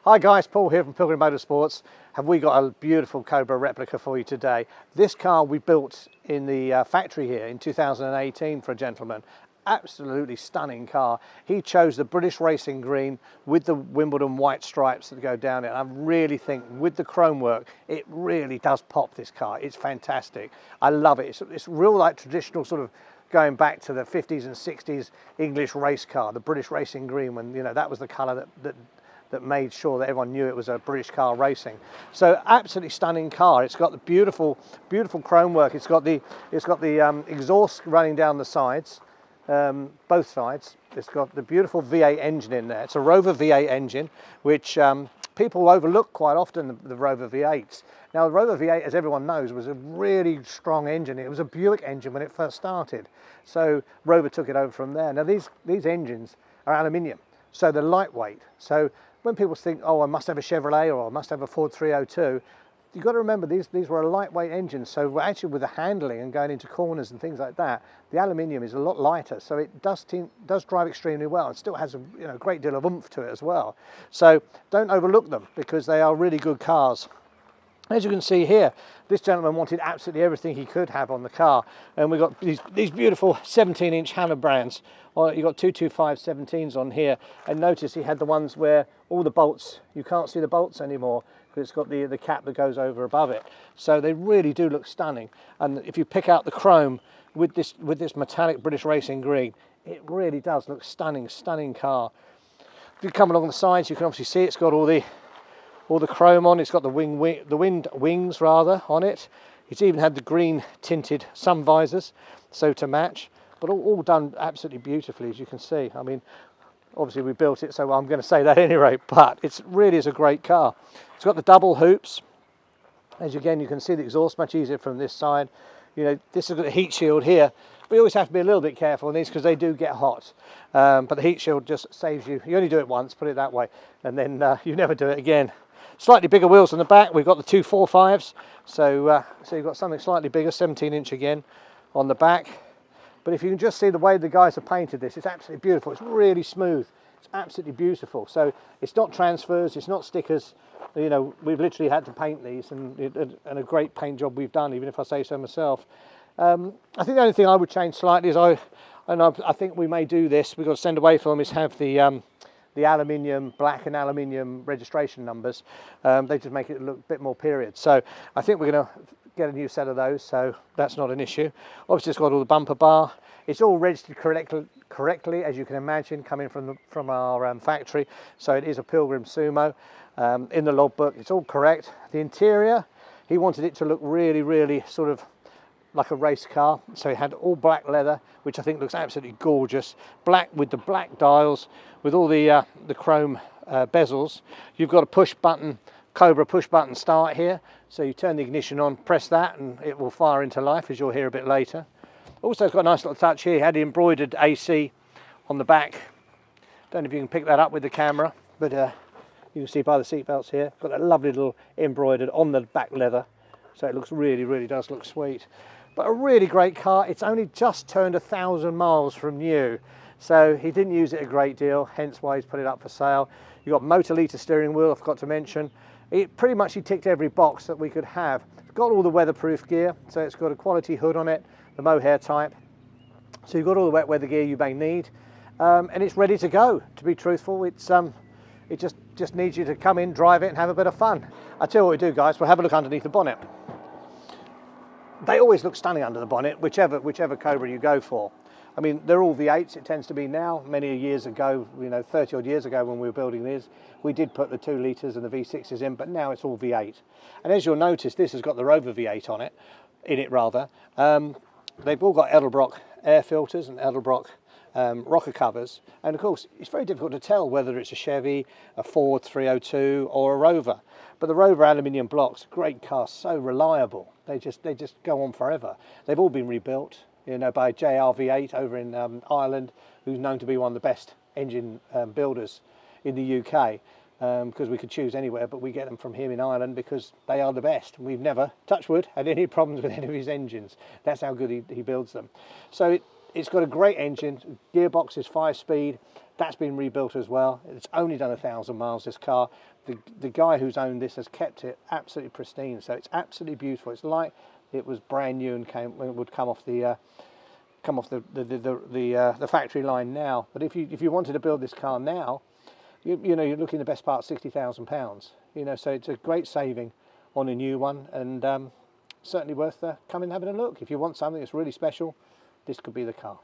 Hi guys, Paul here from Pilgrim Motorsports. Have we got a beautiful Cobra replica for you today? This car we built in the factory here in 2018 for a gentleman. Absolutely stunning car. He chose the British Racing Green with the Wimbledon white stripes that go down it. I really think with the chrome work, it really does pop this car. It's fantastic. I love it. It's real like traditional sort of going back to the 50s and 60s English race car, the British Racing Green, when that was the colour that made sure that everyone knew it was a British car racing. So absolutely stunning car. It's got the beautiful chrome work. It's got the exhaust running down the sides, both sides. It's got the beautiful V8 engine in there. It's a Rover V8 engine, which people overlook quite often, the Rover V8s. Now the Rover V8, as everyone knows, was a really strong engine. It was a Buick engine when it first started. So Rover took it over from there. Now these engines are aluminium, so they're lightweight. So when people think, oh, I must have a Chevrolet or I must have a Ford 302, you've got to remember these were a lightweight engine. So actually with the handling and going into corners and things like that, the aluminium is a lot lighter. So it does drive extremely well. It still has a great deal of oomph to it as well. So don't overlook them because they are really good cars. As you can see here, this gentleman wanted absolutely everything he could have on the car, and we've got these beautiful 17-inch hammer brands. You've got 225 17s on here, and notice he had the ones where all the bolts, you can't see the bolts anymore because it's got the cap that goes over above it. So they really do look stunning, and if you pick out the chrome with this metallic British Racing Green, it really does look stunning car. If you come along the sides, you can obviously see it's got all the chrome on. It's got the wind wings rather on it. It's even had the green tinted sun visors, so to match, but all done absolutely beautifully, as you can see. I mean, obviously we built it, so I'm going to say that anyway, but it really is a great car. It's got the double hoops. As again, you can see the exhaust much easier from this side. This has got a heat shield here. We always have to be a little bit careful on these because they do get hot, but the heat shield just saves you. You only do it once, put it that way, and then you never do it again. Slightly bigger wheels on the back. We've got the 245s, so you've got something slightly bigger, 17-inch again on the back. But if you can just see the way the guys have painted this, it's absolutely beautiful. It's really smooth. It's absolutely beautiful. So it's not transfers, it's not stickers. We've literally had to paint these, and a great paint job we've done, even if I say so myself. I think the only thing I would change slightly is I think we may do this. We've got to send away for them is have the aluminium, black and aluminium registration numbers. They just make it look a bit more period. So I think we're going to get a new set of those, so that's not an issue. Obviously it's got all the bumper bar. It's all registered correctly, as you can imagine, coming from our factory. So it is a Pilgrim Sumo. In the logbook, it's all correct. The interior, he wanted it to look really sort of like a race car, so it had all black leather, which I think looks absolutely gorgeous. Black with the black dials, with all the chrome bezels. You've got a push button, Cobra push button start here, so you turn the ignition on, press that, and it will fire into life, as you'll hear a bit later. Also, it's got a nice little touch here. It had the embroidered AC on the back. Don't know if you can pick that up with the camera, but you can see by the seat belts here. Got that lovely little embroidered on the back leather, so it looks really does look sweet. But a really great car. It's only just turned 1,000 miles from new, so he didn't use it a great deal, hence why he's put it up for sale. You've got motor liter steering wheel, I forgot to mention. Pretty much he ticked every box that we could have. It's got all the weatherproof gear, so it's got a quality hood on it, the mohair type. So you've got all the wet weather gear you may need, and it's ready to go. To be truthful, it just needs you to come in, drive it, and have a bit of fun. I'll tell you what we do, guys. We'll have a look underneath the bonnet. They always look stunning under the bonnet, whichever Cobra you go for. I mean, they're all V8s, it tends to be now. Many years ago, 30 odd years ago when we were building these, we did put the 2 litres and the V6s in, but now it's all V8. And as you'll notice, this has got the Rover V8 on it, They've all got Edelbrock air filters and Edelbrock rocker covers. And of course, it's very difficult to tell whether it's a Chevy, a Ford 302 or a Rover. But the Rover aluminium blocks, great car, so reliable. They just go on forever. They've all been rebuilt, by JRV8 over in Ireland, who's known to be one of the best engine builders in the UK. Because we could choose anywhere, but we get them from here in Ireland because they are the best. We've never, touch wood, had any problems with any of his engines. That's how good he builds them. So It's got a great engine, gearbox is 5-speed, that's been rebuilt as well. It's only done 1,000 miles, this car. The guy who's owned this has kept it absolutely pristine, so it's absolutely beautiful. It's like it was brand new and would come off the factory line now. But if you wanted to build this car now, you know, you're looking at the best part of £60,000. You know, so it's a great saving on a new one, and certainly worth coming and having a look. If you want something that's really special, this could be the car.